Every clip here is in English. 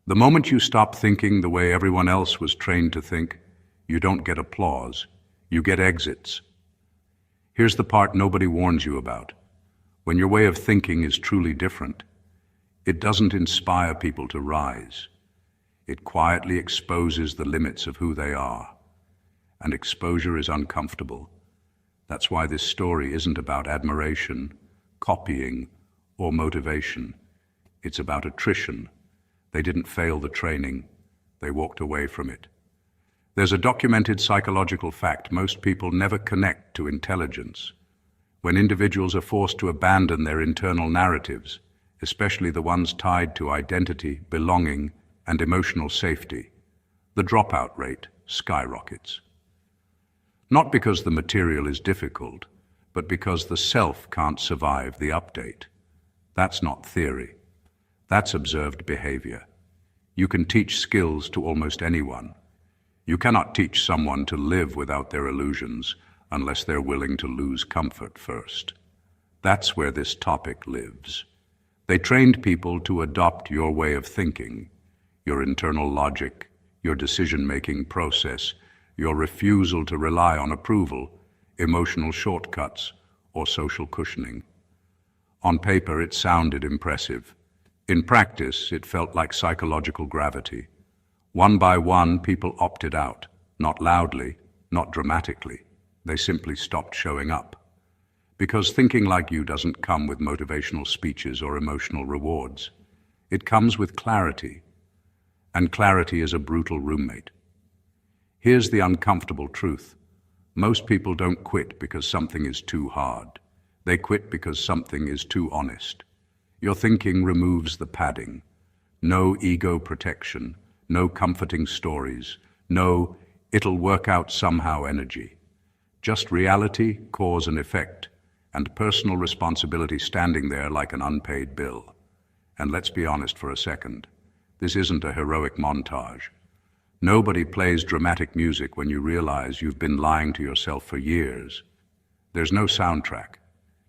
The moment you stop thinking the way everyone else was trained to think, you don't get applause, you get exits. Here's the part nobody warns you about. When your way of thinking is truly different, it doesn't inspire people to rise. It quietly exposes the limits of who they are. And exposure is uncomfortable. That's why this story isn't about admiration, copying, or motivation. It's about attrition. They didn't fail the training. They walked away from it. There's a documented psychological fact: most people never connect to intelligence. When individuals are forced to abandon their internal narratives, especially the ones tied to identity, belonging, and emotional safety, the dropout rate skyrockets. Not because the material is difficult, but because the self can't survive the update. That's not theory. That's observed behavior. You can teach skills to almost anyone. You cannot teach someone to live without their illusions unless they're willing to lose comfort first. That's where this topic lives. They trained people to adopt your way of thinking, your internal logic, your decision-making process, your refusal to rely on approval, emotional shortcuts, or social cushioning. On paper, it sounded impressive. In practice, it felt like psychological gravity. One by one, people opted out, not loudly, not dramatically. They simply stopped showing up. Because thinking like you doesn't come with motivational speeches or emotional rewards. It comes with clarity. And clarity is a brutal roommate. Here's the uncomfortable truth. Most people don't quit because something is too hard. They quit because something is too honest. Your thinking removes the padding. No ego protection, no comforting stories, no "it'll work out somehow" energy. Just reality, cause and effect, and personal responsibility standing there like an unpaid bill. And let's be honest for a second. This isn't a heroic montage. Nobody plays dramatic music when you realize you've been lying to yourself for years. There's no soundtrack,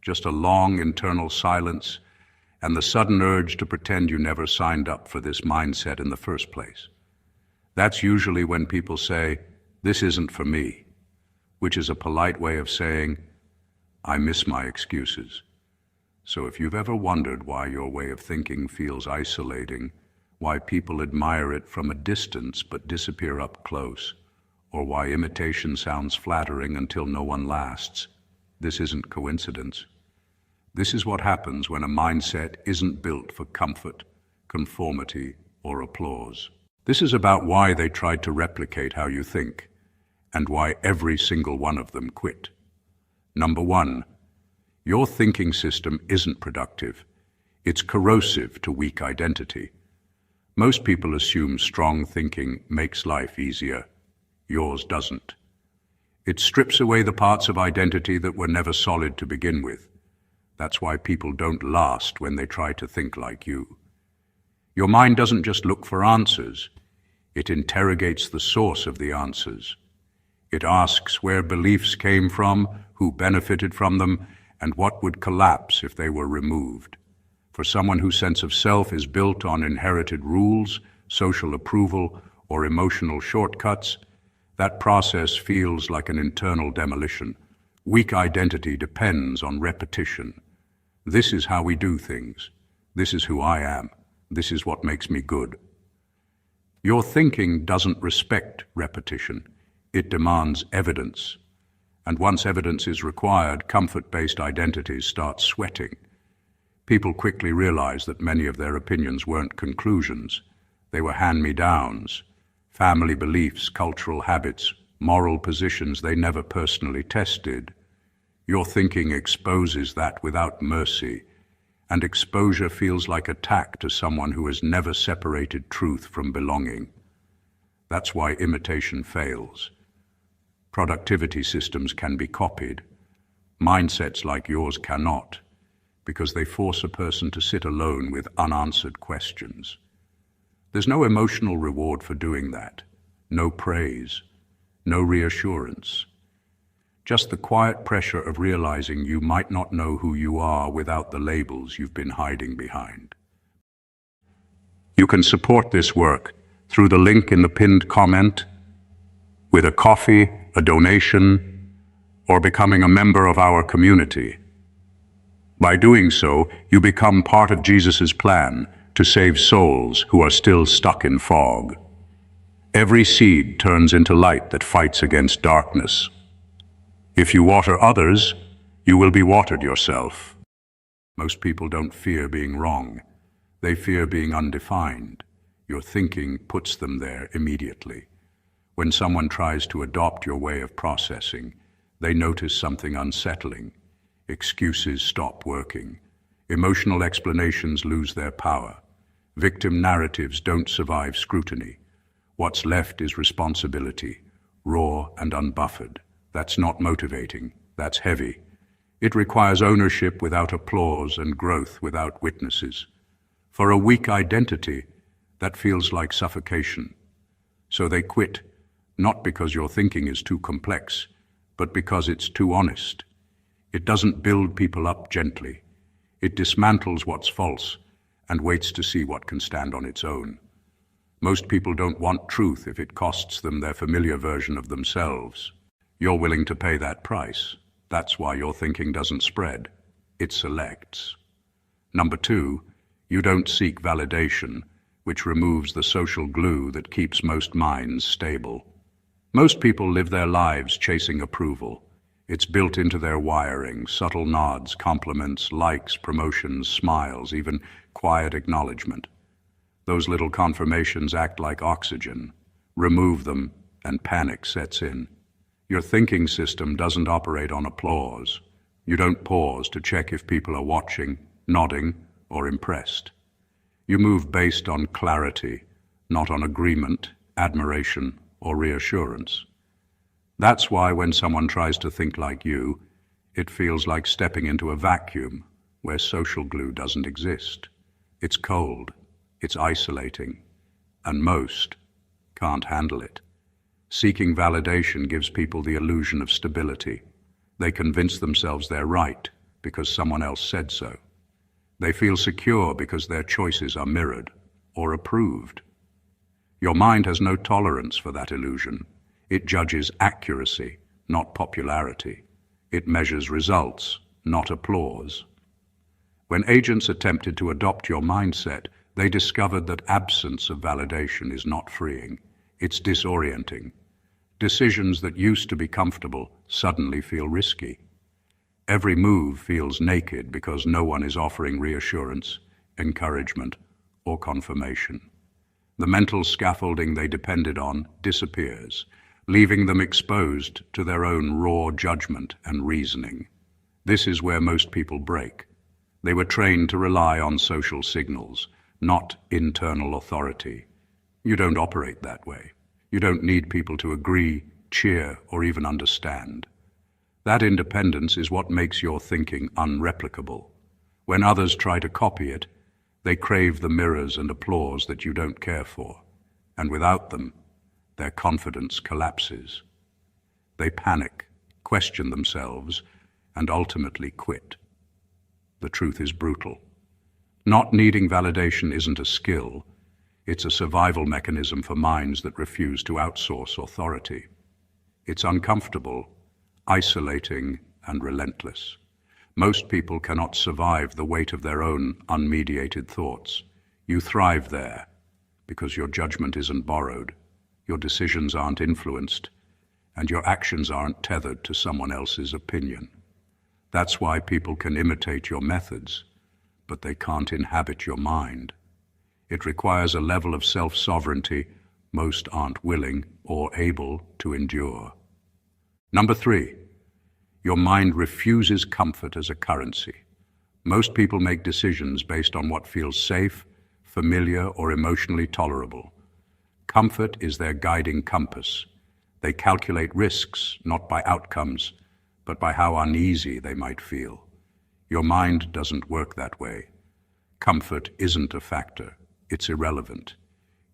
just a long internal silence and the sudden urge to pretend you never signed up for this mindset in the first place. That's usually when people say, "This isn't for me," which is a polite way of saying, "I miss my excuses." So if you've ever wondered why your way of thinking feels isolating, why people admire it from a distance but disappear up close, or why imitation sounds flattering until no one lasts, this isn't coincidence. This is what happens when a mindset isn't built for comfort, conformity, or applause. This is about why they tried to replicate how you think, and why every single one of them quit. Number one, your thinking system isn't productive. It's corrosive to weak identity. Most people assume strong thinking makes life easier. Yours doesn't. It strips away the parts of identity that were never solid to begin with. That's why people don't last when they try to think like you. Your mind doesn't just look for answers. It interrogates the source of the answers. It asks where beliefs came from, who benefited from them, and what would collapse if they were removed. For someone whose sense of self is built on inherited rules, social approval, or emotional shortcuts, that process feels like an internal demolition. Weak identity depends on repetition. This is how we do things. This is who I am. This is what makes me good. Your thinking doesn't respect repetition. It demands evidence. And once evidence is required, comfort-based identities start sweating. People quickly realize that many of their opinions weren't conclusions. They were hand-me-downs, family beliefs, cultural habits, moral positions they never personally tested. Your thinking exposes that without mercy, and exposure feels like attack to someone who has never separated truth from belonging. That's why imitation fails. Productivity systems can be copied. Mindsets like yours cannot, because they force a person to sit alone with unanswered questions. There's no emotional reward for doing that, no praise, no reassurance. Just the quiet pressure of realizing you might not know who you are without the labels you've been hiding behind. You can support this work through the link in the pinned comment, with a coffee, a donation, or becoming a member of our community. By doing so, you become part of Jesus' plan to save souls who are still stuck in fog. Every seed turns into light that fights against darkness. If you water others, you will be watered yourself. Most people don't fear being wrong. They fear being undefined. Your thinking puts them there immediately. When someone tries to adopt your way of processing, they notice something unsettling. Excuses stop working. Emotional explanations lose their power. Victim narratives don't survive scrutiny. What's left is responsibility, raw and unbuffered. That's not motivating. That's heavy. It requires ownership without applause and growth without witnesses. For a weak identity, that feels like suffocation. So they quit, not because your thinking is too complex, but because it's too honest. It doesn't build people up gently. It dismantles what's false and waits to see what can stand on its own. Most people don't want truth if it costs them their familiar version of themselves. You're willing to pay that price. That's why your thinking doesn't spread. It selects. Number 2, you don't seek validation, which removes the social glue that keeps most minds stable. Most people live their lives chasing approval. It's built into their wiring, subtle nods, compliments, likes, promotions, smiles, even quiet acknowledgement. Those little confirmations act like oxygen. Remove them, and panic sets in. Your thinking system doesn't operate on applause. You don't pause to check if people are watching, nodding, or impressed. You move based on clarity, not on agreement, admiration, or reassurance. That's why when someone tries to think like you, it feels like stepping into a vacuum where social glue doesn't exist. It's cold, it's isolating, and most can't handle it. Seeking validation gives people the illusion of stability. They convince themselves they're right because someone else said so. They feel secure because their choices are mirrored or approved. Your mind has no tolerance for that illusion. It judges accuracy, not popularity. It measures results, not applause. When agents attempted to adopt your mindset, they discovered that absence of validation is not freeing. It's disorienting. Decisions that used to be comfortable suddenly feel risky. Every move feels naked because no one is offering reassurance, encouragement, or confirmation. The mental scaffolding they depended on disappears, leaving them exposed to their own raw judgment and reasoning. This is where most people break. They were trained to rely on social signals, not internal authority. You don't operate that way. You don't need people to agree, cheer, or even understand. That independence is what makes your thinking unreplicable. When others try to copy it, they crave the mirrors and applause that you don't care for. And without them, their confidence collapses. They panic, question themselves, and ultimately quit. The truth is brutal. Not needing validation isn't a skill. It's a survival mechanism for minds that refuse to outsource authority. It's uncomfortable, isolating, and relentless. Most people cannot survive the weight of their own unmediated thoughts. You thrive there because your judgment isn't borrowed, your decisions aren't influenced, and your actions aren't tethered to someone else's opinion. That's why people can imitate your methods, but they can't inhabit your mind. It requires a level of self-sovereignty most aren't willing or able to endure. Number 3, your mind refuses comfort as a currency. Most people make decisions based on what feels safe, familiar, or emotionally tolerable. Comfort is their guiding compass. They calculate risks, not by outcomes, but by how uneasy they might feel. Your mind doesn't work that way. Comfort isn't a factor. It's irrelevant.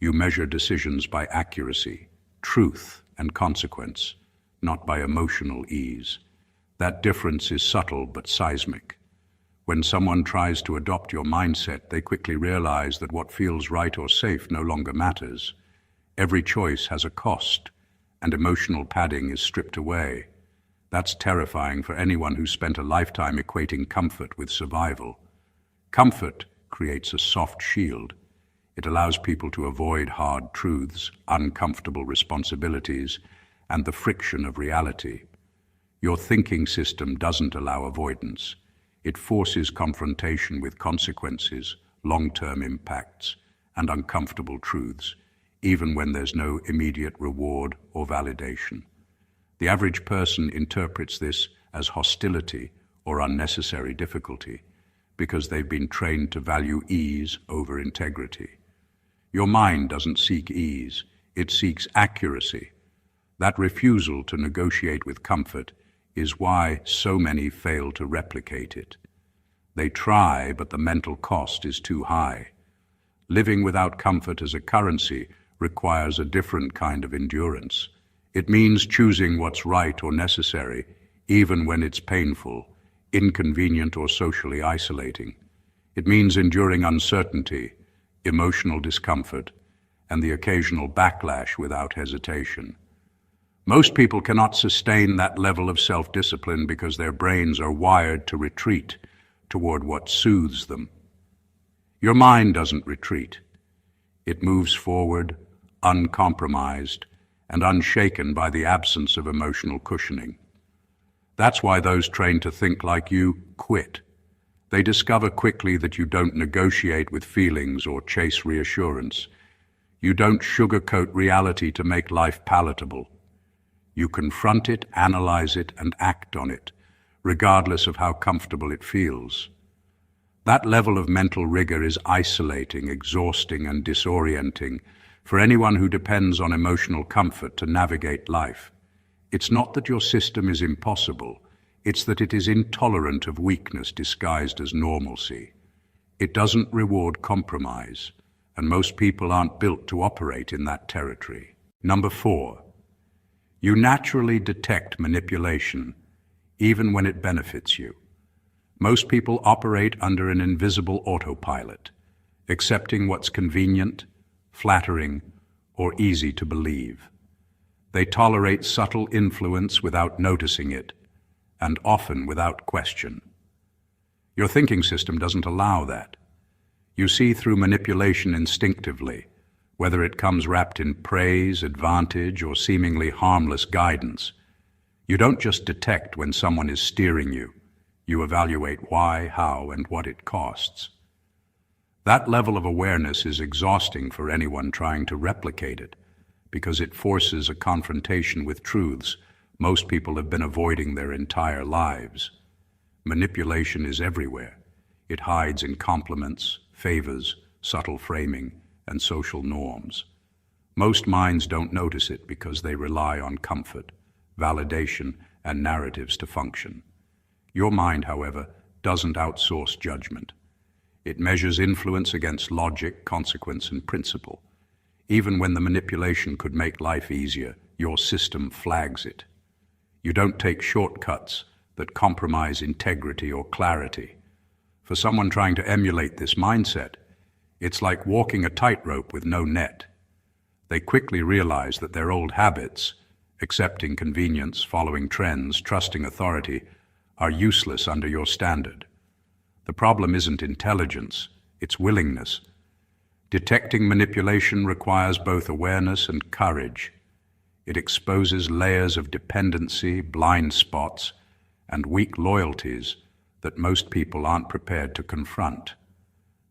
You measure decisions by accuracy, truth, and consequence, not by emotional ease. That difference is subtle but seismic. When someone tries to adopt your mindset, they quickly realize that what feels right or safe no longer matters. Every choice has a cost, and emotional padding is stripped away. That's terrifying for anyone who spent a lifetime equating comfort with survival. Comfort creates a soft shield. It allows people to avoid hard truths, uncomfortable responsibilities, and the friction of reality. Your thinking system doesn't allow avoidance. It forces confrontation with consequences, long-term impacts, and uncomfortable truths, even when there's no immediate reward or validation. The average person interprets this as hostility or unnecessary difficulty because they've been trained to value ease over integrity. Your mind doesn't seek ease, it seeks accuracy. That refusal to negotiate with comfort is why so many fail to replicate it. They try, but the mental cost is too high. Living without comfort as a currency requires a different kind of endurance. It means choosing what's right or necessary, even when it's painful, inconvenient, or socially isolating. It means enduring uncertainty, emotional discomfort, and the occasional backlash without hesitation. Most people cannot sustain that level of self-discipline because their brains are wired to retreat toward what soothes them. Your mind doesn't retreat. It moves forward, uncompromised, and unshaken by the absence of emotional cushioning. That's why those trained to think like you quit. They discover quickly that you don't negotiate with feelings or chase reassurance. You don't sugarcoat reality to make life palatable. You confront it, analyze it, and act on it, regardless of how comfortable it feels. That level of mental rigor is isolating, exhausting, and disorienting for anyone who depends on emotional comfort to navigate life. It's not that your system is impossible, it's that it is intolerant of weakness disguised as normalcy. It doesn't reward compromise, and most people aren't built to operate in that territory. Number 4, you naturally detect manipulation, even when it benefits you. Most people operate under an invisible autopilot, accepting what's convenient, flattering, or easy to believe. They tolerate subtle influence without noticing it, and often without question. Your thinking system doesn't allow that. You see through manipulation instinctively, whether it comes wrapped in praise, advantage, or seemingly harmless guidance. You don't just detect when someone is steering you. You evaluate why, how, and what it costs. That level of awareness is exhausting for anyone trying to replicate it, because it forces a confrontation with truths most people have been avoiding their entire lives. Manipulation is everywhere. It hides in compliments, favors, subtle framing, and social norms. Most minds don't notice it because they rely on comfort, validation, and narratives to function. Your mind, however, doesn't outsource judgment. It measures influence against logic, consequence, and principle. Even when the manipulation could make life easier, your system flags it. You don't take shortcuts that compromise integrity or clarity. For someone trying to emulate this mindset, it's like walking a tightrope with no net. They quickly realize that their old habits, accepting convenience, following trends, trusting authority, are useless under your standard. The problem isn't intelligence, it's willingness. Detecting manipulation requires both awareness and courage. It exposes layers of dependency, blind spots, and weak loyalties that most people aren't prepared to confront.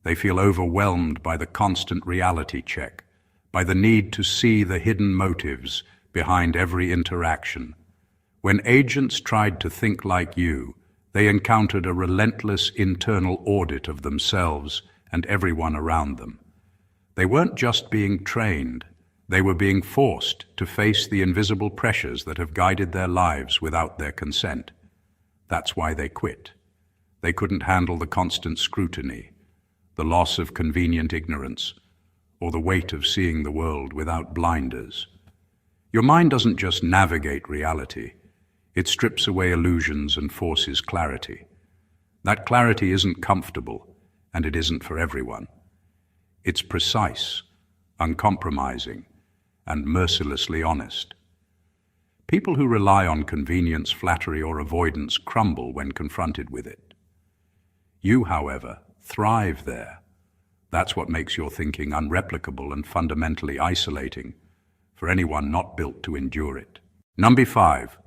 They feel overwhelmed by the constant reality check, by the need to see the hidden motives behind every interaction. When agents tried to think like you, they encountered a relentless internal audit of themselves and everyone around them. They weren't just being trained, they were being forced to face the invisible pressures that have guided their lives without their consent. That's why they quit. They couldn't handle the constant scrutiny, the loss of convenient ignorance, or the weight of seeing the world without blinders. Your mind doesn't just navigate reality, it strips away illusions and forces clarity. That clarity isn't comfortable, and it isn't for everyone. It's precise, uncompromising, and mercilessly honest. People who rely on convenience, flattery, or avoidance crumble when confronted with it. You, however, thrive there. That's what makes your thinking unreplicable and fundamentally isolating for anyone not built to endure it. Number 5,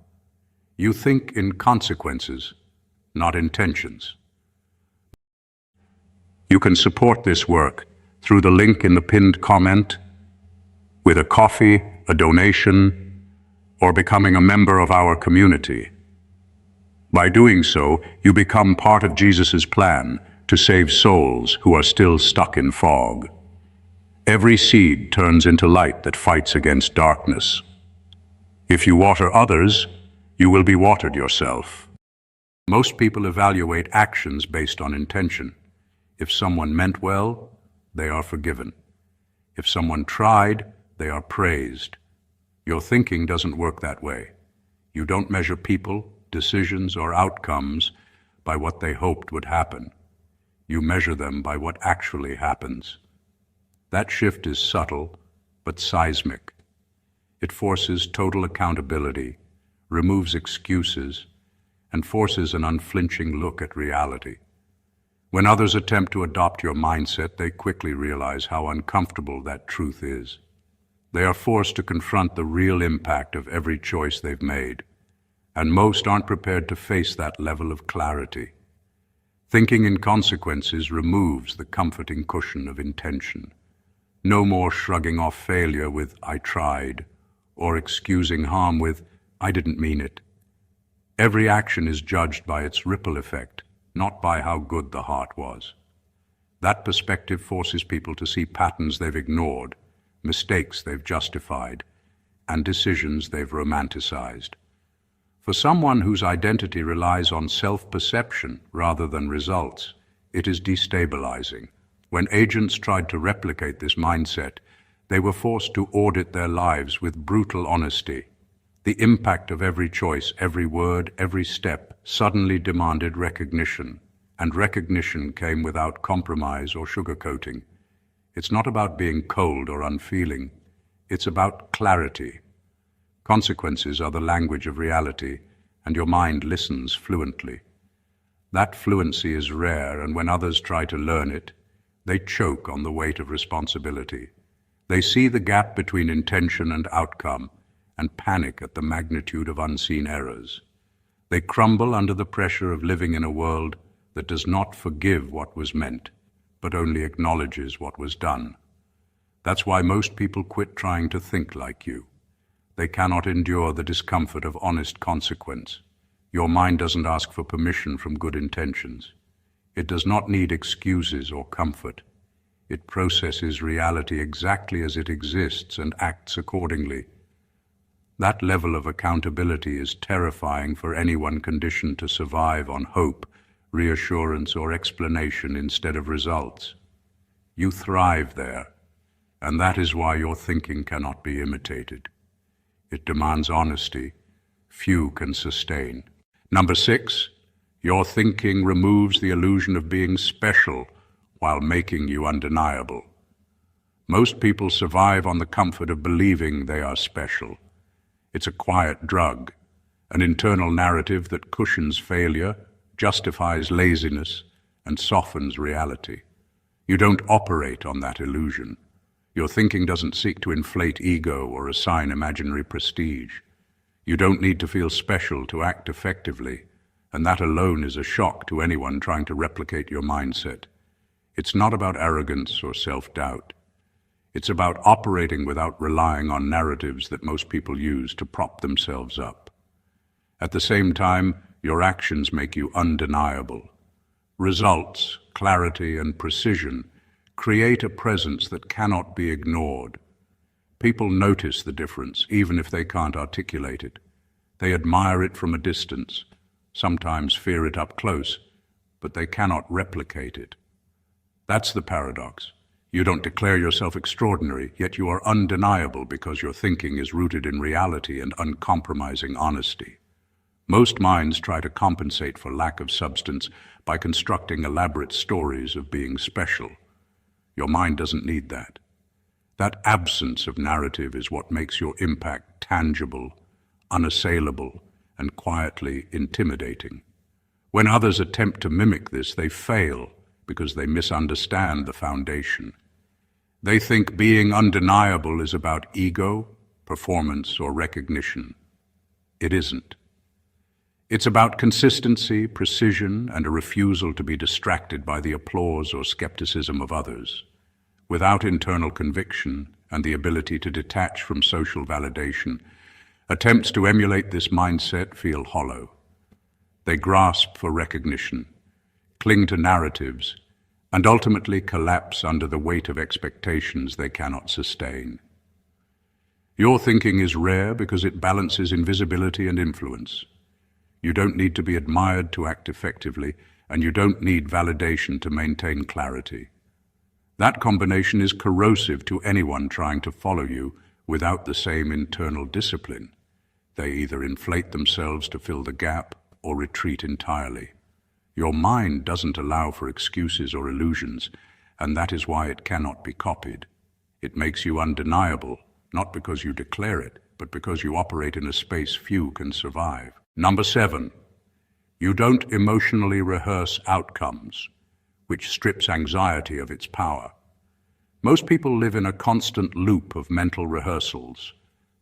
you think in consequences, not intentions. You can support this work through the link in the pinned comment, with a coffee, a donation, or becoming a member of our community. By doing so, you become part of Jesus' plan to save souls who are still stuck in fog. Every seed turns into light that fights against darkness. If you water others, you will be watered yourself. Most people evaluate actions based on intention. If someone meant well, they are forgiven. If someone tried, they are praised. Your thinking doesn't work that way. You don't measure people, decisions, or outcomes by what they hoped would happen. You measure them by what actually happens. That shift is subtle, but seismic. It forces total accountability, removes excuses, and forces an unflinching look at reality. When others attempt to adopt your mindset, they quickly realize how uncomfortable that truth is. They are forced to confront the real impact of every choice they've made, and most aren't prepared to face that level of clarity. Thinking in consequences removes the comforting cushion of intention. No more shrugging off failure with "I tried," or excusing harm with "I didn't mean it." Every action is judged by its ripple effect, not by how good the heart was. That perspective forces people to see patterns they've ignored, mistakes they've justified, and decisions they've romanticized. For someone whose identity relies on self-perception rather than results, it is destabilizing. When agents tried to replicate this mindset, they were forced to audit their lives with brutal honesty. The impact of every choice, every word, every step suddenly demanded recognition, and recognition came without compromise or sugarcoating. It's not about being cold or unfeeling. It's about clarity. Consequences are the language of reality, and your mind listens fluently. That fluency is rare, and when others try to learn it, they choke on the weight of responsibility. They see the gap between intention and outcome, and panic at the magnitude of unseen errors. They crumble under the pressure of living in a world that does not forgive what was meant, but only acknowledges what was done. That's why most people quit trying to think like you. They cannot endure the discomfort of honest consequence. Your mind doesn't ask for permission from good intentions. It does not need excuses or comfort. It processes reality exactly as it exists and acts accordingly. That level of accountability is terrifying for anyone conditioned to survive on hope, reassurance, or explanation instead of results. You thrive there, and that is why your thinking cannot be imitated. It demands honesty few can sustain. Number 6, your thinking removes the illusion of being special while making you undeniable. Most people survive on the comfort of believing they are special. It's a quiet drug, an internal narrative that cushions failure, justifies laziness, and softens reality. You don't operate on that illusion. Your thinking doesn't seek to inflate ego or assign imaginary prestige. You don't need to feel special to act effectively, and that alone is a shock to anyone trying to replicate your mindset. It's not about arrogance or self-doubt. It's about operating without relying on narratives that most people use to prop themselves up. At the same time, your actions make you undeniable. Results, clarity, and precision create a presence that cannot be ignored. People notice the difference, even if they can't articulate it. They admire it from a distance, sometimes fear it up close, but they cannot replicate it. That's the paradox. You don't declare yourself extraordinary, yet you are undeniable because your thinking is rooted in reality and uncompromising honesty. Most minds try to compensate for lack of substance by constructing elaborate stories of being special. Your mind doesn't need that. That absence of narrative is what makes your impact tangible, unassailable, and quietly intimidating. When others attempt to mimic this, they fail because they misunderstand the foundation. They think being undeniable is about ego, performance, or recognition. It isn't. It's about consistency, precision, and a refusal to be distracted by the applause or skepticism of others. Without internal conviction and the ability to detach from social validation, attempts to emulate this mindset feel hollow. They grasp for recognition, cling to narratives, and ultimately collapse under the weight of expectations they cannot sustain. Your thinking is rare because it balances invisibility and influence. You don't need to be admired to act effectively, and you don't need validation to maintain clarity. That combination is corrosive to anyone trying to follow you without the same internal discipline. They either inflate themselves to fill the gap or retreat entirely. Your mind doesn't allow for excuses or illusions, and that is why it cannot be copied. It makes you undeniable, not because you declare it, but because you operate in a space few can survive. Number 7, you don't emotionally rehearse outcomes, which strips anxiety of its power. Most people live in a constant loop of mental rehearsals.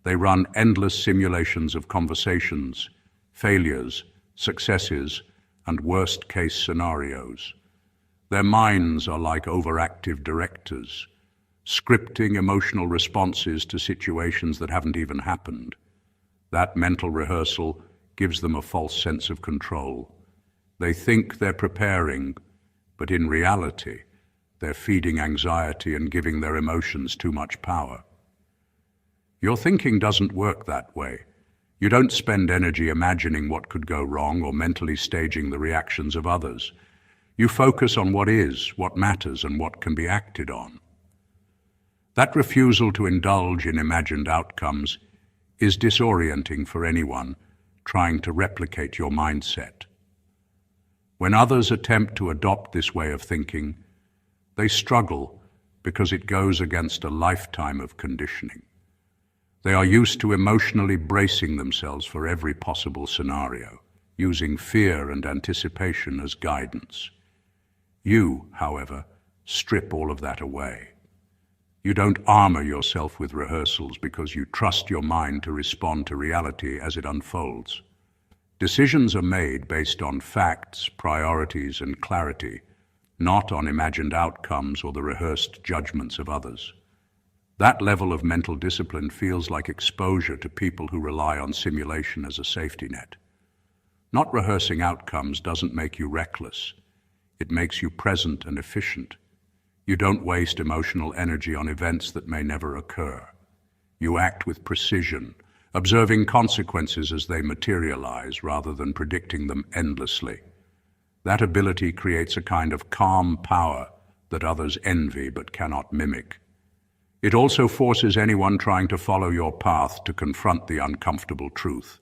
They run endless simulations of conversations, failures, successes, and worst-case scenarios. Their minds are like overactive directors, scripting emotional responses to situations that haven't even happened. That mental rehearsal gives them a false sense of control. They think they're preparing, but in reality, they're feeding anxiety and giving their emotions too much power. Your thinking doesn't work that way. You don't spend energy imagining what could go wrong or mentally staging the reactions of others. You focus on what is, what matters, and what can be acted on. That refusal to indulge in imagined outcomes is disorienting for anyone trying to replicate your mindset. When others attempt to adopt this way of thinking, they struggle because it goes against a lifetime of conditioning. They are used to emotionally bracing themselves for every possible scenario, using fear and anticipation as guidance. You, however, strip all of that away. You don't armor yourself with rehearsals because you trust your mind to respond to reality as it unfolds. Decisions are made based on facts, priorities, and clarity, not on imagined outcomes or the rehearsed judgments of others. That level of mental discipline feels like exposure to people who rely on simulation as a safety net. Not rehearsing outcomes doesn't make you reckless. It makes you present and efficient. You don't waste emotional energy on events that may never occur. You act with precision, observing consequences as they materialize rather than predicting them endlessly. That ability creates a kind of calm power that others envy but cannot mimic. It also forces anyone trying to follow your path to confront the uncomfortable truth.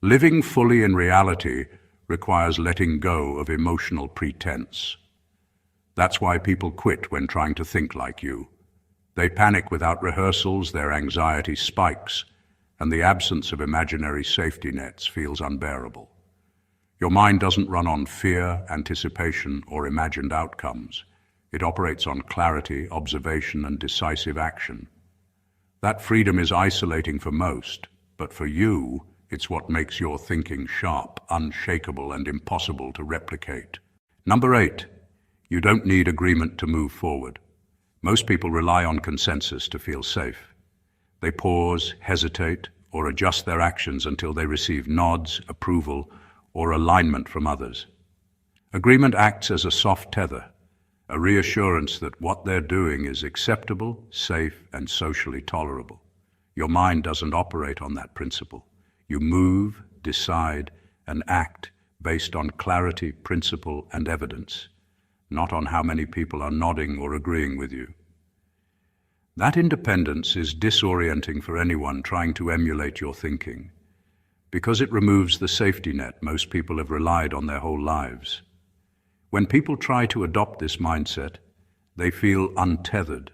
Living fully in reality requires letting go of emotional pretense. That's why people quit when trying to think like you. They panic without rehearsals, their anxiety spikes, and the absence of imaginary safety nets feels unbearable. Your mind doesn't run on fear, anticipation, or imagined outcomes. It operates on clarity, observation, and decisive action. That freedom is isolating for most, but for you, it's what makes your thinking sharp, unshakable, and impossible to replicate. Number 8, you don't need agreement to move forward. Most people rely on consensus to feel safe. They pause, hesitate, or adjust their actions until they receive nods, approval, or alignment from others. Agreement acts as a soft tether, a reassurance that what they're doing is acceptable, safe, and socially tolerable. Your mind doesn't operate on that principle. You move, decide, and act based on clarity, principle, and evidence, not on how many people are nodding or agreeing with you. That independence is disorienting for anyone trying to emulate your thinking. Because it removes the safety net most people have relied on their whole lives. When people try to adopt this mindset, they feel untethered.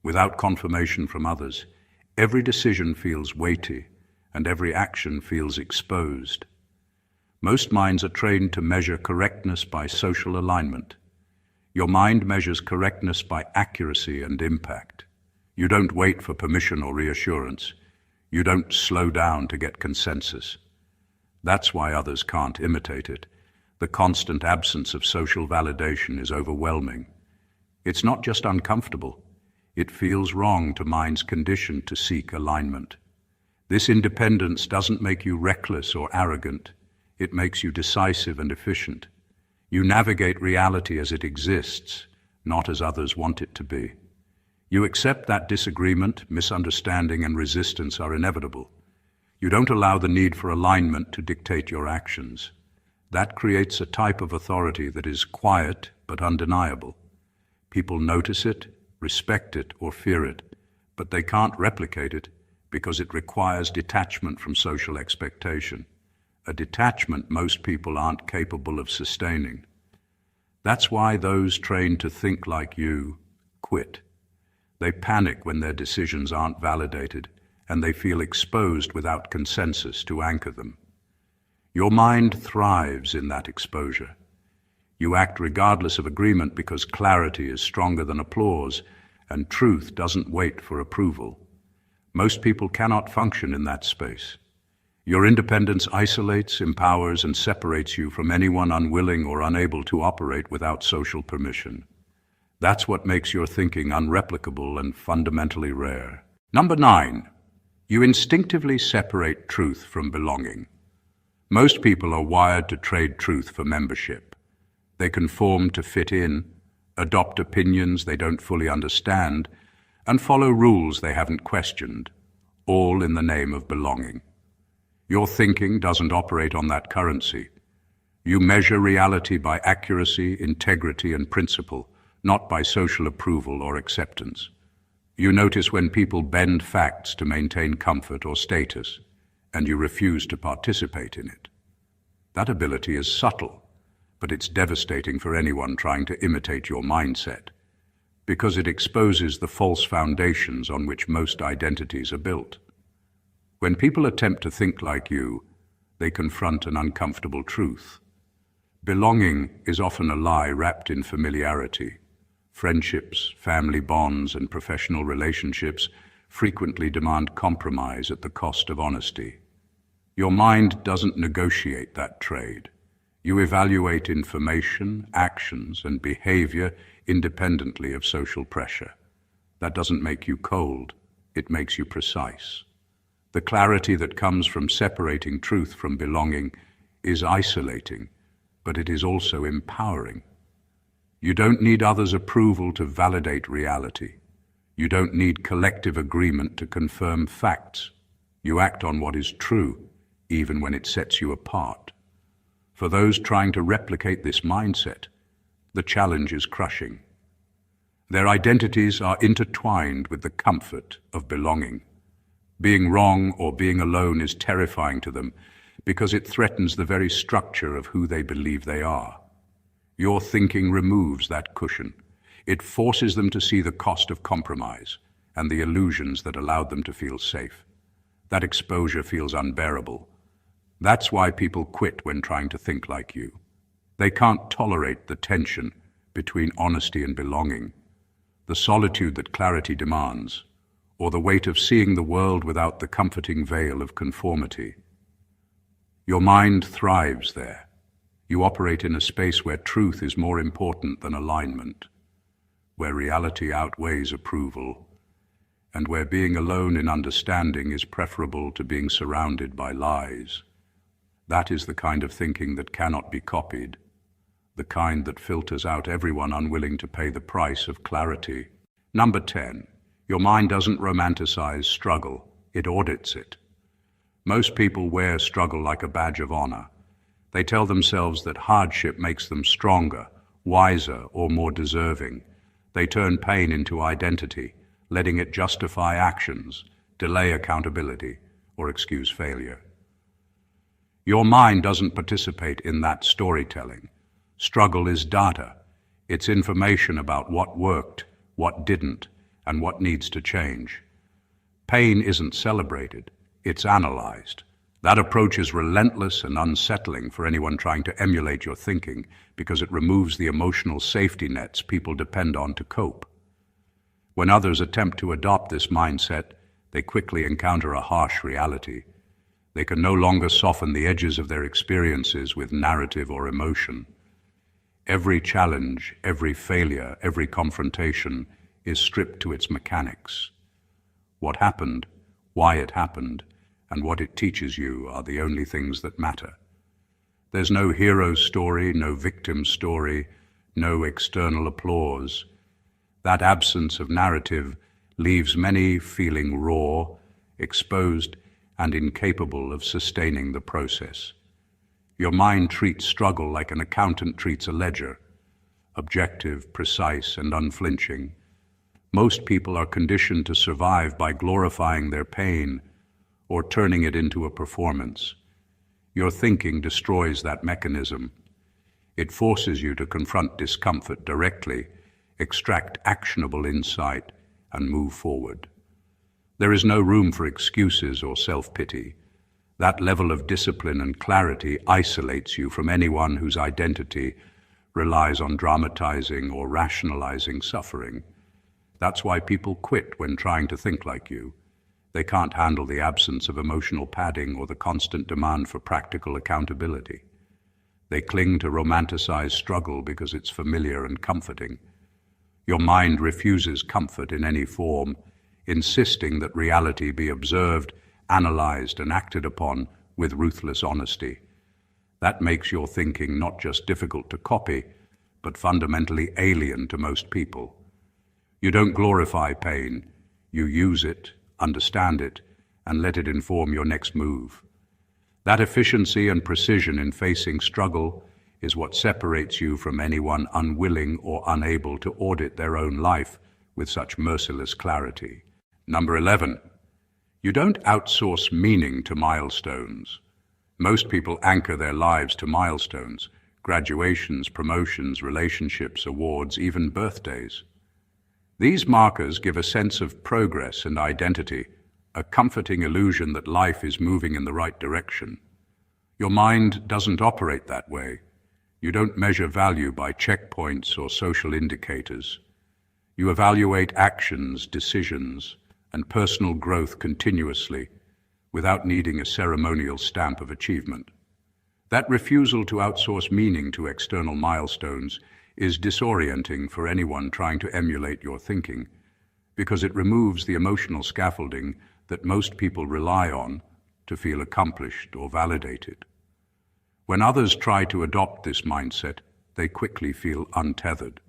Without confirmation from others, every decision feels weighty and every action feels exposed. Most minds are trained to measure correctness by social alignment. Your mind measures correctness by accuracy and impact. You don't wait for permission or reassurance. You don't slow down to get consensus. That's why others can't imitate it. The constant absence of social validation is overwhelming. It's not just uncomfortable. It feels wrong to minds conditioned to seek alignment. This independence doesn't make you reckless or arrogant. It makes you decisive and efficient. You navigate reality as it exists, not as others want it to be. You accept that disagreement, misunderstanding, and resistance are inevitable. You don't allow the need for alignment to dictate your actions. That creates a type of authority that is quiet but undeniable. People notice it, respect it, or fear it, but they can't replicate it because it requires detachment from social expectation. A detachment most people aren't capable of sustaining. That's why those trained to think like you quit. They panic when their decisions aren't validated, and they feel exposed without consensus to anchor them. Your mind thrives in that exposure. You act regardless of agreement because clarity is stronger than applause, and truth doesn't wait for approval. Most people cannot function in that space. Your independence isolates, empowers, and separates you from anyone unwilling or unable to operate without social permission. That's what makes your thinking unreplicable and fundamentally rare. Number 9, you instinctively separate truth from belonging. Most people are wired to trade truth for membership. They conform to fit in, adopt opinions they don't fully understand, and follow rules they haven't questioned, all in the name of belonging. Your thinking doesn't operate on that currency. You measure reality by accuracy, integrity, and principle, not by social approval or acceptance. You notice when people bend facts to maintain comfort or status, and you refuse to participate in it. That ability is subtle, but it's devastating for anyone trying to imitate your mindset, because it exposes the false foundations on which most identities are built. When people attempt to think like you, they confront an uncomfortable truth. Belonging is often a lie wrapped in familiarity. Friendships, family bonds, and professional relationships frequently demand compromise at the cost of honesty. Your mind doesn't negotiate that trade. You evaluate information, actions, and behavior independently of social pressure. That doesn't make you cold, it makes you precise. The clarity that comes from separating truth from belonging is isolating, but it is also empowering. You don't need others' approval to validate reality. You don't need collective agreement to confirm facts. You act on what is true, even when it sets you apart. For those trying to replicate this mindset, the challenge is crushing. Their identities are intertwined with the comfort of belonging. Being wrong or being alone is terrifying to them because it threatens the very structure of who they believe they are. Your thinking removes that cushion. It forces them to see the cost of compromise and the illusions that allowed them to feel safe. That exposure feels unbearable. That's why people quit when trying to think like you. They can't tolerate the tension between honesty and belonging, the solitude that clarity demands, or the weight of seeing the world without the comforting veil of conformity. Your mind thrives there. You operate in a space where truth is more important than alignment, where reality outweighs approval, and where being alone in understanding is preferable to being surrounded by lies. That is the kind of thinking that cannot be copied, the kind that filters out everyone unwilling to pay the price of clarity. Number 10, your mind doesn't romanticize struggle, it audits it. Most people wear struggle like a badge of honor. They tell themselves that hardship makes them stronger, wiser, or more deserving. They turn pain into identity, letting it justify actions, delay accountability, or excuse failure. Your mind doesn't participate in that storytelling. Struggle is data. It's information about what worked, what didn't, and what needs to change. Pain isn't celebrated, it's analyzed. That approach is relentless and unsettling for anyone trying to emulate your thinking because it removes the emotional safety nets people depend on to cope. When others attempt to adopt this mindset, they quickly encounter a harsh reality. They can no longer soften the edges of their experiences with narrative or emotion. Every challenge, every failure, every confrontation is stripped to its mechanics. What happened, why it happened, and what it teaches you are the only things that matter. There's no hero story, no victim story, no external applause. That absence of narrative leaves many feeling raw, exposed, and incapable of sustaining the process. Your mind treats struggle like an accountant treats a ledger, objective, precise, and unflinching. Most people are conditioned to survive by glorifying their pain or turning it into a performance. Your thinking destroys that mechanism. It forces you to confront discomfort directly, extract actionable insight, and move forward. There is no room for excuses or self-pity. That level of discipline and clarity isolates you from anyone whose identity relies on dramatizing or rationalizing suffering. That's why people quit when trying to think like you. They can't handle the absence of emotional padding or the constant demand for practical accountability. They cling to romanticized struggle because it's familiar and comforting. Your mind refuses comfort in any form, insisting that reality be observed, analyzed, and acted upon with ruthless honesty. That makes your thinking not just difficult to copy, but fundamentally alien to most people. You don't glorify pain, you use it, understand it, and let it inform your next move. That efficiency and precision in facing struggle is what separates you from anyone unwilling or unable to audit their own life with such merciless clarity. Number 11, you don't outsource meaning to milestones. Most people anchor their lives to milestones, graduations, promotions, relationships, awards, even birthdays. These markers give a sense of progress and identity, a comforting illusion that life is moving in the right direction. Your mind doesn't operate that way. You don't measure value by checkpoints or social indicators. You evaluate actions, decisions, and personal growth continuously without needing a ceremonial stamp of achievement. That refusal to outsource meaning to external milestones is disorienting for anyone trying to emulate your thinking, because it removes the emotional scaffolding that most people rely on to feel accomplished or validated. When others try to adopt this mindset, they quickly feel untethered.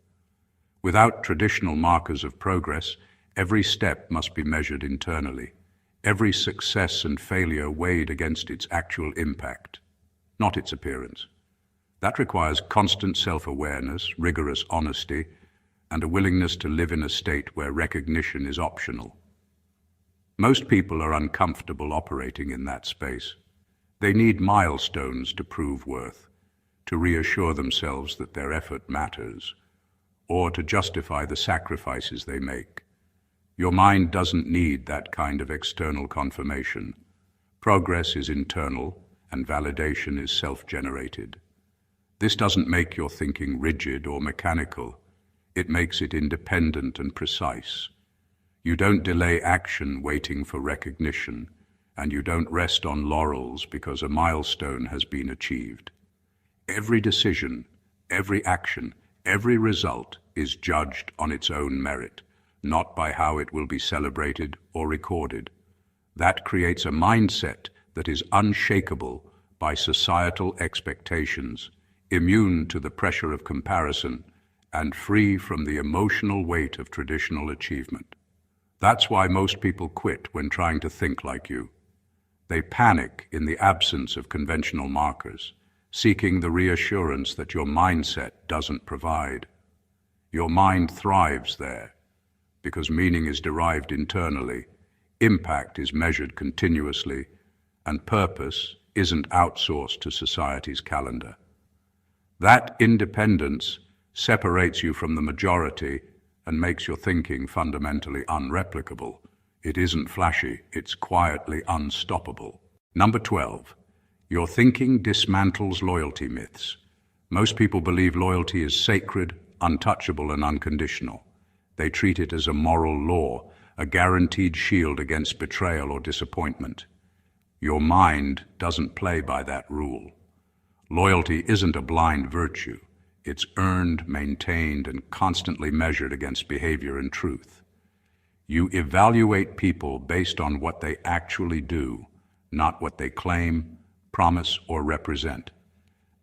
Without traditional markers of progress, every step must be measured internally, every success and failure weighed against its actual impact, not its appearance. That requires constant self-awareness, rigorous honesty, and a willingness to live in a state where recognition is optional. Most people are uncomfortable operating in that space. They need milestones to prove worth, to reassure themselves that their effort matters, or to justify the sacrifices they make. Your mind doesn't need that kind of external confirmation. Progress is internal, and validation is self-generated. This doesn't make your thinking rigid or mechanical. It makes it independent and precise. You don't delay action waiting for recognition, and you don't rest on laurels because a milestone has been achieved. Every decision, every action, every result is judged on its own merit, not by how it will be celebrated or recorded. That creates a mindset that is unshakable by societal expectations, immune to the pressure of comparison, and free from the emotional weight of traditional achievement. That's why most people quit when trying to think like you. They panic in the absence of conventional markers, seeking the reassurance that your mindset doesn't provide. Your mind thrives there, because meaning is derived internally, impact is measured continuously, and purpose isn't outsourced to society's calendar. That independence separates you from the majority and makes your thinking fundamentally unreplicable. It isn't flashy, it's quietly unstoppable. Number 12, your thinking dismantles loyalty myths. Most people believe loyalty is sacred, untouchable, and unconditional. They treat it as a moral law, a guaranteed shield against betrayal or disappointment. Your mind doesn't play by that rule. Loyalty isn't a blind virtue. It's earned, maintained, and constantly measured against behavior and truth. You evaluate people based on what they actually do, not what they claim, promise, or represent.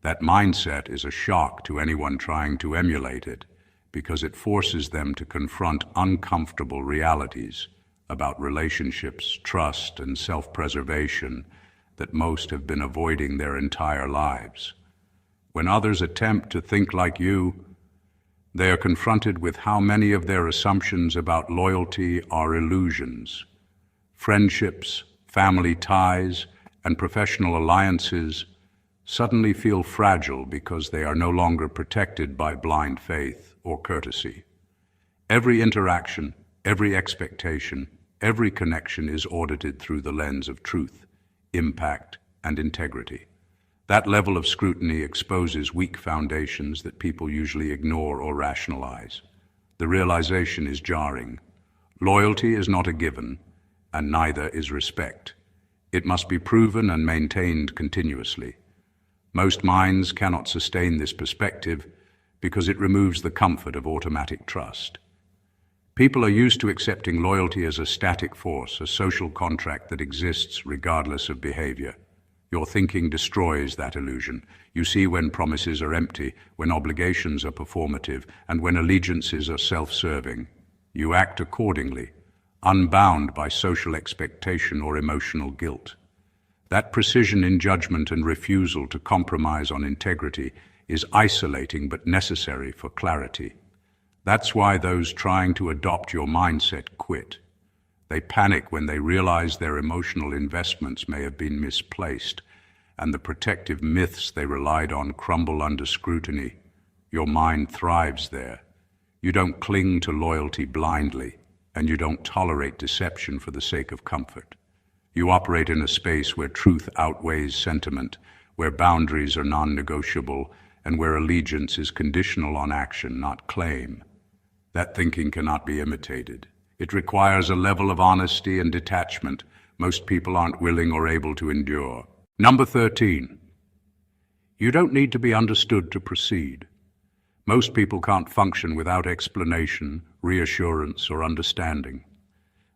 That mindset is a shock to anyone trying to emulate it because it forces them to confront uncomfortable realities about relationships, trust, and self-preservation that most have been avoiding their entire lives. When others attempt to think like you, they are confronted with how many of their assumptions about loyalty are illusions. Friendships, family ties, and professional alliances suddenly feel fragile because they are no longer protected by blind faith or courtesy. Every interaction, every expectation, every connection is audited through the lens of truth, impact, and integrity. That level of scrutiny exposes weak foundations that people usually ignore or rationalize. The realization is jarring. Loyalty is not a given, and neither is respect. It must be proven and maintained continuously. Most minds cannot sustain this perspective because it removes the comfort of automatic trust. People are used to accepting loyalty as a static force, a social contract that exists regardless of behavior. Your thinking destroys that illusion. You see when promises are empty, when obligations are performative, and when allegiances are self-serving. You act accordingly, unbound by social expectation or emotional guilt. That precision in judgment and refusal to compromise on integrity is isolating but necessary for clarity. That's why those trying to adopt your mindset quit. They panic when they realize their emotional investments may have been misplaced, and the protective myths they relied on crumble under scrutiny. Your mind thrives there. You don't cling to loyalty blindly, and you don't tolerate deception for the sake of comfort. You operate in a space where truth outweighs sentiment, where boundaries are non-negotiable, and where allegiance is conditional on action, not claim. That thinking cannot be imitated. It requires a level of honesty and detachment most people aren't willing or able to endure. Number 13. You don't need to be understood to proceed. Most people can't function without explanation, reassurance, or understanding.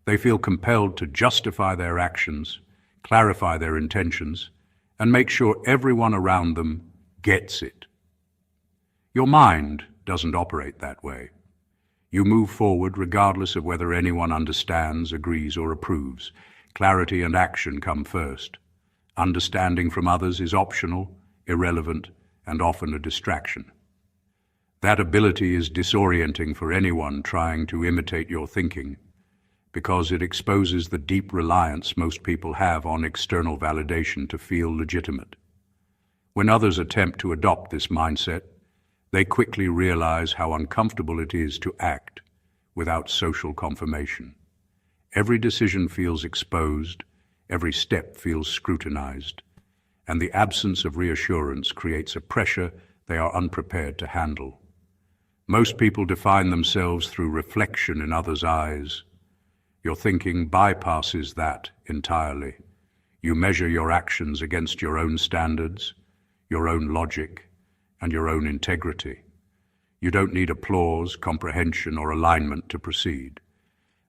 They feel compelled to justify their actions, clarify their intentions, and make sure everyone around them gets it. Your mind doesn't operate that way. You move forward regardless of whether anyone understands, agrees, or approves. Clarity and action come first. Understanding from others is optional, irrelevant, and often a distraction. That ability is disorienting for anyone trying to imitate your thinking, because it exposes the deep reliance most people have on external validation to feel legitimate. When others attempt to adopt this mindset, they quickly realize how uncomfortable it is to act without social confirmation. Every decision feels exposed, every step feels scrutinized, and the absence of reassurance creates a pressure they are unprepared to handle. Most people define themselves through reflection in others' eyes. Your thinking bypasses that entirely. You measure your actions against your own standards, your own logic, and your own integrity. You don't need applause, comprehension, or alignment to proceed.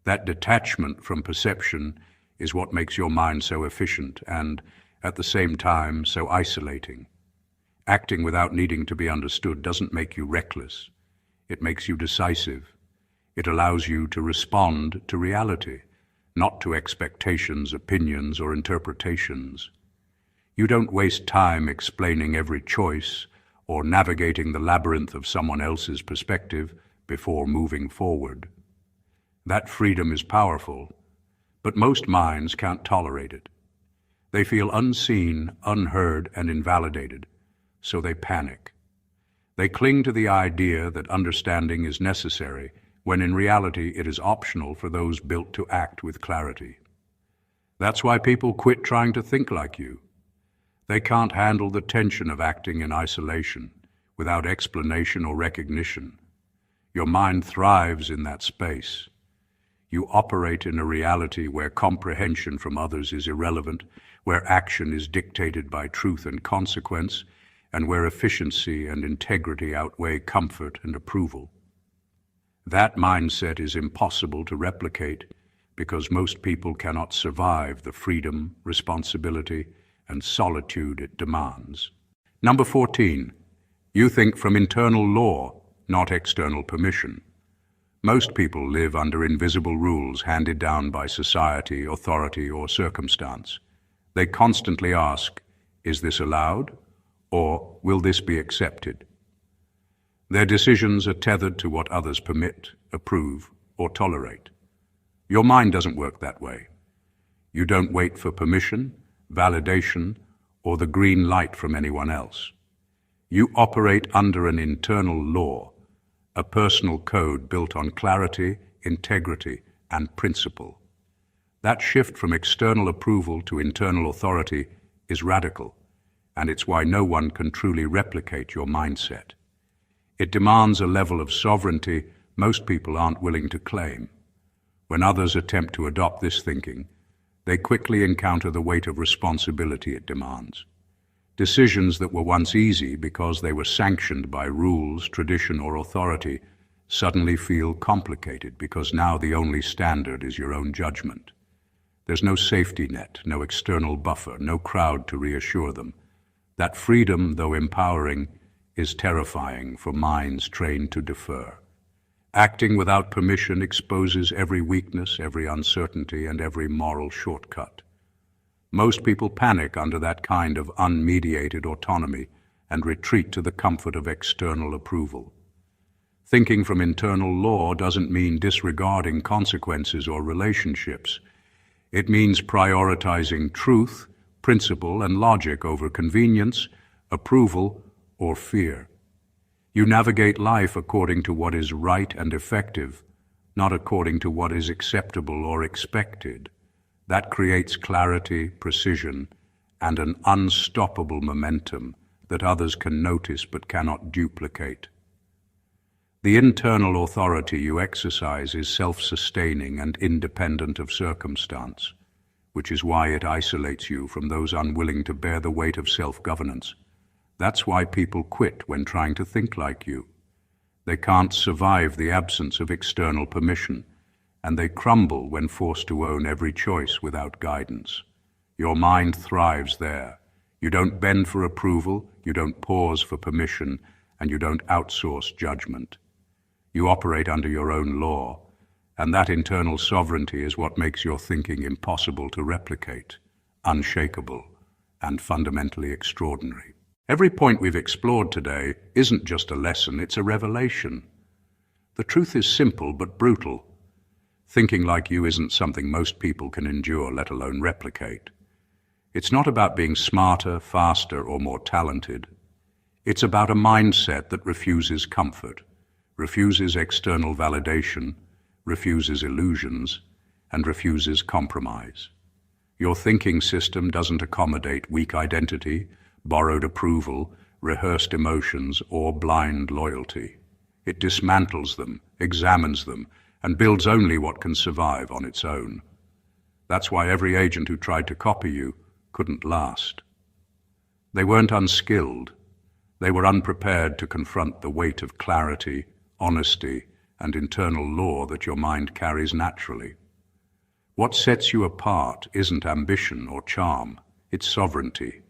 That detachment from perception is what makes your mind so efficient and, at the same time, so isolating. Acting without needing to be understood doesn't make you reckless. It makes you decisive. It allows you to respond to reality, not to expectations, opinions, or interpretations. You don't waste time explaining every choice or navigating the labyrinth of someone else's perspective before moving forward. That freedom is powerful, but most minds can't tolerate it. They feel unseen, unheard, and invalidated, so they panic. They cling to the idea that understanding is necessary, when in reality it is optional for those built to act with clarity. That's why people quit trying to think like you. They can't handle the tension of acting in isolation, without explanation or recognition. Your mind thrives in that space. You operate in a reality where comprehension from others is irrelevant, where action is dictated by truth and consequence, and where efficiency and integrity outweigh comfort and approval. That mindset is impossible to replicate because most people cannot survive the freedom, responsibility, and solitude it demands. Number 14, you think from internal law, not external permission. Most people live under invisible rules handed down by society, authority, or circumstance. They constantly ask, is this allowed? Or will this be accepted? Their decisions are tethered to what others permit, approve, or tolerate. Your mind doesn't work that way. You don't wait for permission, validation, or the green light from anyone else. You operate under an internal law, a personal code built on clarity, integrity, and principle. That shift from external approval to internal authority is radical, and it's why no one can truly replicate your mindset. It demands a level of sovereignty most people aren't willing to claim. When others attempt to adopt this thinking, they quickly encounter the weight of responsibility it demands. Decisions that were once easy because they were sanctioned by rules, tradition, or authority suddenly feel complicated because now the only standard is your own judgment. There's no safety net, no external buffer, no crowd to reassure them. That freedom, though empowering, is terrifying for minds trained to defer. Acting without permission exposes every weakness, every uncertainty, and every moral shortcut. Most people panic under that kind of unmediated autonomy and retreat to the comfort of external approval. Thinking from internal law doesn't mean disregarding consequences or relationships. It means prioritizing truth, principle, and logic over convenience, approval, or fear. You navigate life according to what is right and effective, not according to what is acceptable or expected. That creates clarity, precision, and an unstoppable momentum that others can notice but cannot duplicate. The internal authority you exercise is self-sustaining and independent of circumstance, which is why it isolates you from those unwilling to bear the weight of self-governance. That's why people quit when trying to think like you. They can't survive the absence of external permission, and they crumble when forced to own every choice without guidance. Your mind thrives there. You don't bend for approval, you don't pause for permission, and you don't outsource judgment. You operate under your own law, and that internal sovereignty is what makes your thinking impossible to replicate, unshakable, and fundamentally extraordinary. Every point we've explored today isn't just a lesson, it's a revelation. The truth is simple but brutal. Thinking like you isn't something most people can endure, let alone replicate. It's not about being smarter, faster, or more talented. It's about a mindset that refuses comfort, refuses external validation, refuses illusions, and refuses compromise. Your thinking system doesn't accommodate weak identity, borrowed approval, rehearsed emotions, or blind loyalty. It dismantles them, examines them, and builds only what can survive on its own. That's why every agent who tried to copy you couldn't last. They weren't unskilled. They were unprepared to confront the weight of clarity, honesty, and internal law that your mind carries naturally. What sets you apart isn't ambition or charm, it's sovereignty.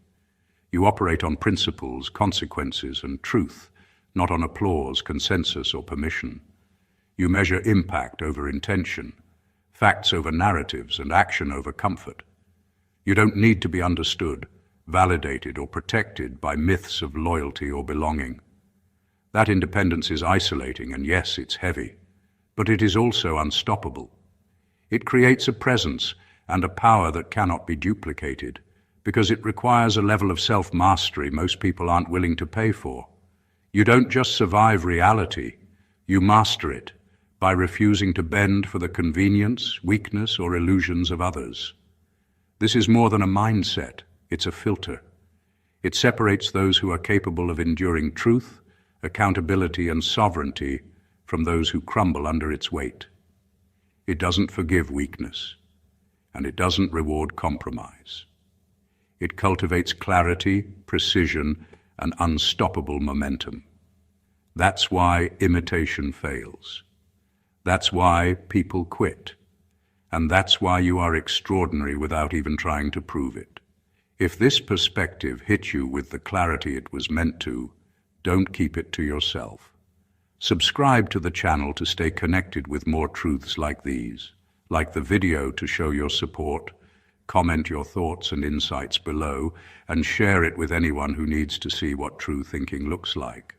You operate on principles, consequences, and truth, not on applause, consensus, or permission. You measure impact over intention, facts over narratives, and action over comfort. You don't need to be understood, validated, or protected by myths of loyalty or belonging. That independence is isolating, and yes, it's heavy, but it is also unstoppable. It creates a presence and a power that cannot be duplicated, because it requires a level of self-mastery most people aren't willing to pay for. You don't just survive reality, you master it by refusing to bend for the convenience, weakness, or illusions of others. This is more than a mindset, it's a filter. It separates those who are capable of enduring truth, accountability, and sovereignty from those who crumble under its weight. It doesn't forgive weakness, and it doesn't reward compromise. It cultivates clarity, precision, and unstoppable momentum. That's why imitation fails. That's why people quit. And that's why you are extraordinary without even trying to prove it. If this perspective hit you with the clarity it was meant to, don't keep it to yourself. Subscribe to the channel to stay connected with more truths like these. Like the video to show your support, comment your thoughts and insights below, and share it with anyone who needs to see what true thinking looks like.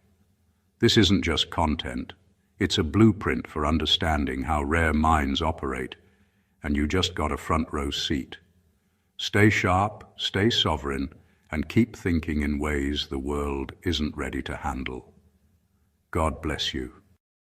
This isn't just content, it's a blueprint for understanding how rare minds operate, and you just got a front row seat. Stay sharp, stay sovereign, and keep thinking in ways the world isn't ready to handle. God bless you.